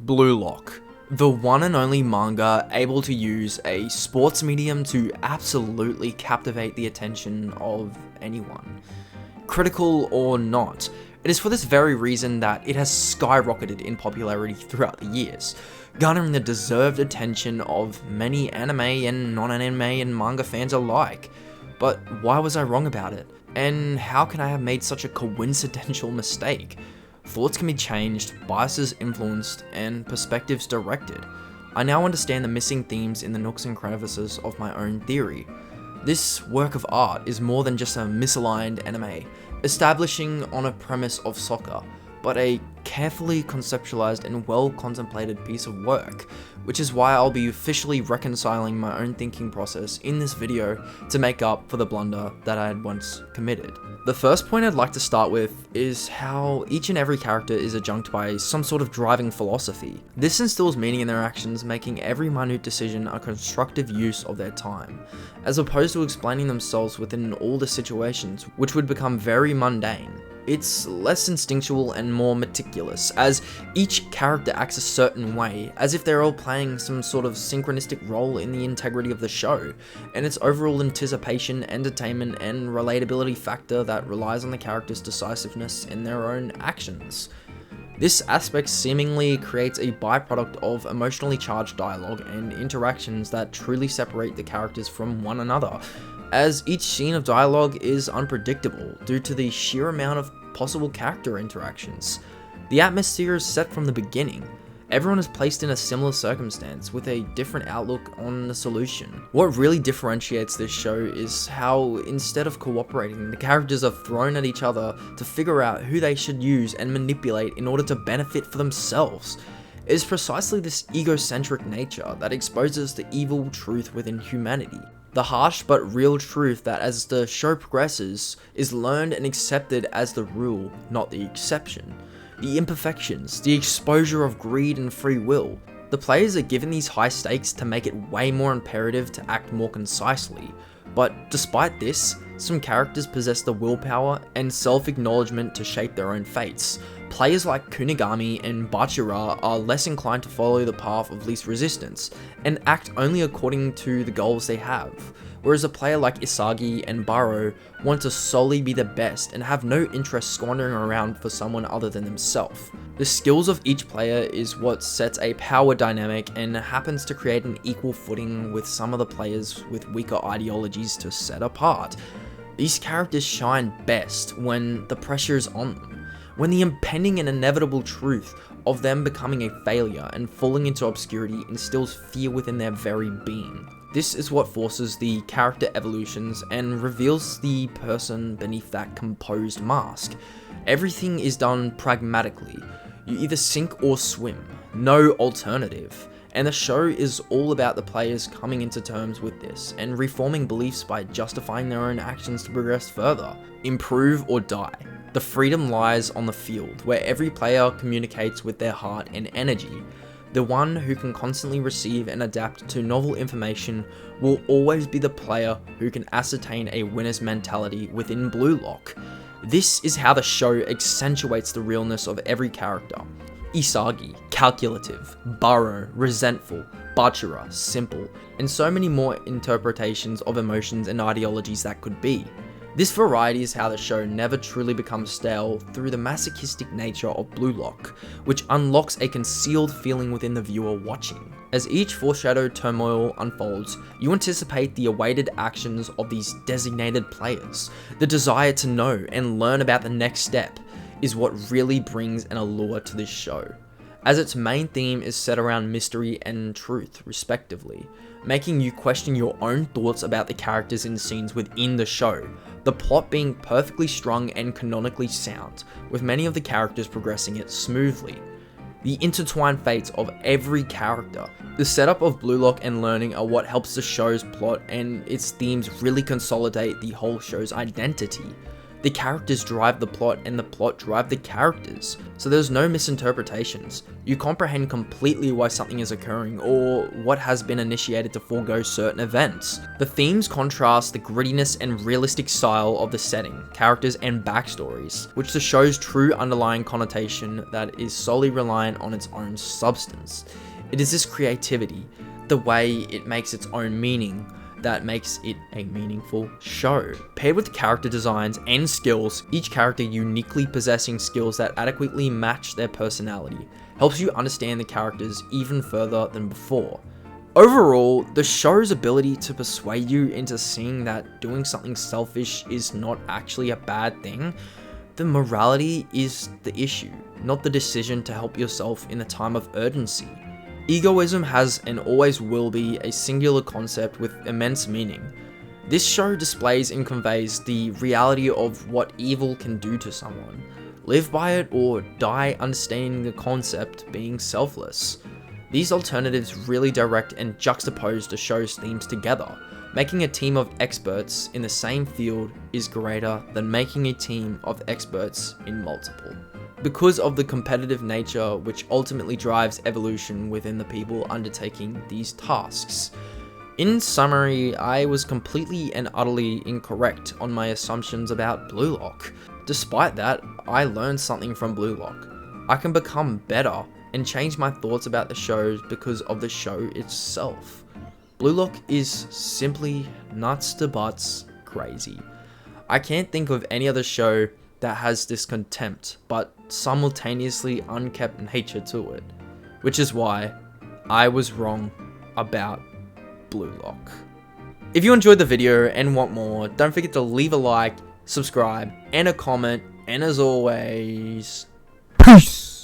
Blue Lock, the one and only manga able to use a sports medium to absolutely captivate the attention of anyone. Critical or not, it is for this very reason that it has skyrocketed in popularity throughout the years, garnering the deserved attention of many anime and non-anime and manga fans alike. But why was I wrong about it? And how can I have made such a coincidental mistake? Thoughts can be changed, biases influenced, and perspectives directed. I now understand the missing themes in the nooks and crevices of my own theory. This work of art is more than just a misaligned anime, establishing on a premise of soccer, but a carefully conceptualized and well-contemplated piece of work, which is why I'll be officially reconciling my own thinking process in this video to make up for the blunder that I had once committed. The first point I'd like to start with is how each and every character is adjunct by some sort of driving philosophy. This instills meaning in their actions, making every minute decision a constructive use of their time, as opposed to explaining themselves within all the situations, which would become very mundane. It's less instinctual and more meticulous, as each character acts a certain way, as if they're all playing some sort of synchronistic role in the integrity of the show, and its overall anticipation, entertainment, and relatability factor that relies on the character's decisiveness in their own actions. This aspect seemingly creates a byproduct of emotionally charged dialogue and interactions that truly separate the characters from one another, as each scene of dialogue is unpredictable due to the sheer amount of possible character interactions. The atmosphere is set from the beginning. Everyone is placed in a similar circumstance with a different outlook on the solution. What really differentiates this show is how, instead of cooperating, the characters are thrown at each other to figure out who they should use and manipulate in order to benefit for themselves. It is precisely this egocentric nature that exposes the evil truth within humanity. The harsh but real truth that as the show progresses is learned and accepted as the rule, not the exception. The imperfections, the exposure of greed and free will. The players are given these high stakes to make it way more imperative to act more concisely. But despite this, some characters possess the willpower and self-acknowledgement to shape their own fates. Players like Kunigami and Bachira are less inclined to follow the path of least resistance, and act only according to the goals they have, whereas a player like Isagi and Baro want to solely be the best and have no interest squandering around for someone other than themselves. The skills of each player is what sets a power dynamic and happens to create an equal footing with some of the players with weaker ideologies to set apart. These characters shine best when the pressure is on them, when the impending and inevitable truth of them becoming a failure and falling into obscurity instills fear within their very being. This is what forces the character evolutions and reveals the person beneath that composed mask. Everything is done pragmatically. You either sink or swim, no alternative. And the show is all about the players coming into terms with this and reforming beliefs by justifying their own actions to progress further, improve or die. The freedom lies on the field, where every player communicates with their heart and energy. The one who can constantly receive and adapt to novel information will always be the player who can ascertain a winner's mentality within Blue Lock. This is how the show accentuates the realness of every character. Isagi, calculative, Baro, resentful, Bachira, simple, and so many more interpretations of emotions and ideologies that could be. This variety is how the show never truly becomes stale through the masochistic nature of Blue Lock, which unlocks a concealed feeling within the viewer watching. As each foreshadowed turmoil unfolds, you anticipate the awaited actions of these designated players. The desire to know and learn about the next step is what really brings an allure to this show, as its main theme is set around mystery and truth, respectively, making you question your own thoughts about the characters and scenes within the show, the plot being perfectly strung and canonically sound, with many of the characters progressing it smoothly. The intertwined fates of every character, the setup of Blue Lock and learning are what helps the show's plot and its themes really consolidate the whole show's identity. The characters drive the plot and the plot drive the characters, so there's no misinterpretations. You comprehend completely why something is occurring or what has been initiated to forego certain events. The themes contrast the grittiness and realistic style of the setting, characters and backstories, which the show's true underlying connotation that is solely reliant on its own substance. It is this creativity, the way it makes its own meaning, that makes it a meaningful show. Paired with character designs and skills, each character uniquely possessing skills that adequately match their personality, helps you understand the characters even further than before. Overall, the show's ability to persuade you into seeing that doing something selfish is not actually a bad thing. The morality is the issue, not the decision to help yourself in a time of urgency. Egoism has and always will be a singular concept with immense meaning. This show displays and conveys the reality of what evil can do to someone. Live by it or die understanding the concept being selfless. These alternatives really direct and juxtapose the show's themes together. Making a team of experts in the same field is greater than making a team of experts in multiple, because of the competitive nature which ultimately drives evolution within the people undertaking these tasks. In summary, I was completely and utterly incorrect on my assumptions about Blue Lock. Despite that, I learned something from Blue Lock. I can become better and change my thoughts about the show because of the show itself. Blue Lock is simply nuts to butts crazy. I can't think of any other show that has this contempt, but simultaneously unkept nature to it, which is why I was wrong about Blue Lock. If you enjoyed the video and want more, don't forget to leave a like, subscribe, and a comment, and as always, peace!